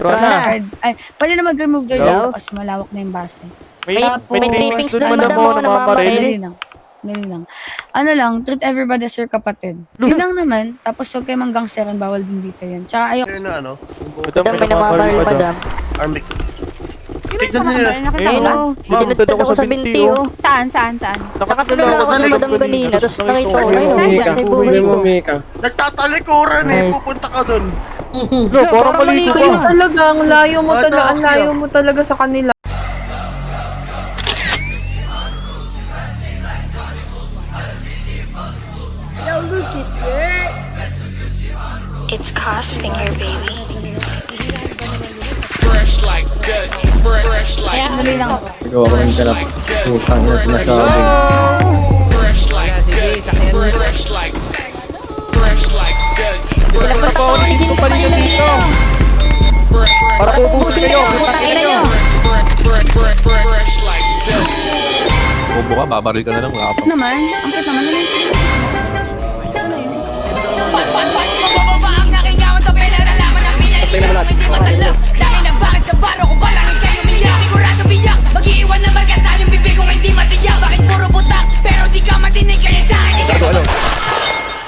Ay, pwede na mag-remove door Hello? lang kasi malawak na yung base. May trippings doon, doon madam, mo na mamamaril. Dali lang. Dali lang. Ano lang, treat everybody as your kapatid. Yun lang naman. Tapos huwag kayo manggangsteran, bawal din dito yun. Tsaka ayok. Kaya na ano? Madam, may namamaril, madam. Armic. Tignan mo nila. Ayun, Ma'am, dinatad ako sa binti, oh. Saan? Nakatulog ako kay madam kanina, tapos nakita ko, ayun, Saan sa may buhay ko. nagtatalikuran eh. Nice. Pupunta ka dun. No, parang malito Kayo pa. talaga, ang layo mo Ito, talaga, ang Axia. layo mo talaga sa kanila. It's Cos Finger Baby. Fresh like that, fresh like Dali lang. Gawain ka na putang na sinasabi. fresh like that, fresh like that. Napakaulitin ko pa rin yun dito. Para pupusin kayo. Putakin kayo. Fresh like that. Bobo ka, babaril ka na lang. Wala ka pa. Naman, ang kit naman. Ano yun? Ano yun?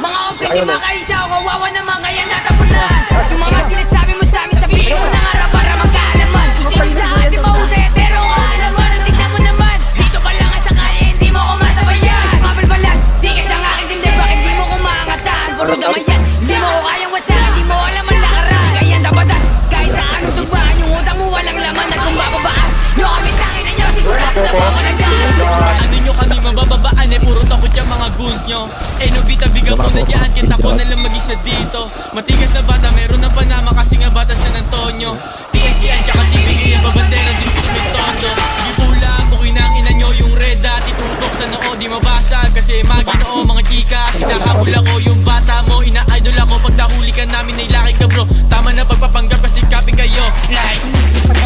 Mga option, di makaisa o kawawa naman kaya natapon na. Yung mga sinasabi mo sa amin, sabihin mo na nga raw para magkaalaman. Kung sino sa atin mahusay at pero ang kaalaman, ang tignan mo naman. Dito pa lang ang sakali, hindi mo ko masabayan. Mabalbalan, di ka sa aking timday, bakit di mo ko maangataan? Puro naman yan, hindi mo ko kayang wasahan, di mo alam ang lakaran. Kaya tapatan, kahit sa anong tugbaan, yung utang mo walang laman at kung bababaan. Yung kami tangin na nyo, sigurado na pamalagaan. Ano nyo kami mabababaan eh, puro takot yung mga goons nyo. Eh Nobita, bigyan mo na dyan, kita ko na lang mag-isa dito. Matigas na bata, meron ng Panama kasi nga bata San Antonio. TSDN, tsaka TBG, ang babandera dito sa may tondo. Sige pula, bukoy na ang ina nyo, yung red dot, itutok sa noo, di mabasag. Kasi maginoo, mga chika, sinahabol ako yung bata mo. Ina-idol ako, pag nahuli ka namin, nailaki ka bro. Tama na pagpapanggap, kasi copy kayo. Like,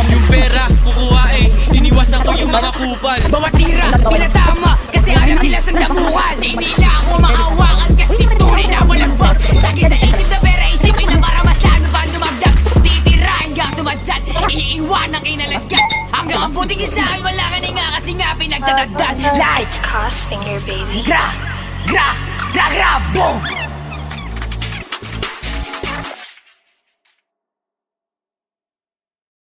yung pera, kukuha eh, iniwasan ko yung mga kupal. Bawat tira, pinatama, kasi alam nila sa damuhan. Di nila ako makawakan kasi tunay na walang bag. Sagi sa isip na pera, isipin na para mas lalo pa dumagdag. Titira hanggang tumadsad, iiwan ang inalagyan. Hanggang ang buting isa ay wala ka na nga kasi nga pinagtatagdan. Like, It's Cos Finger Baby. boom!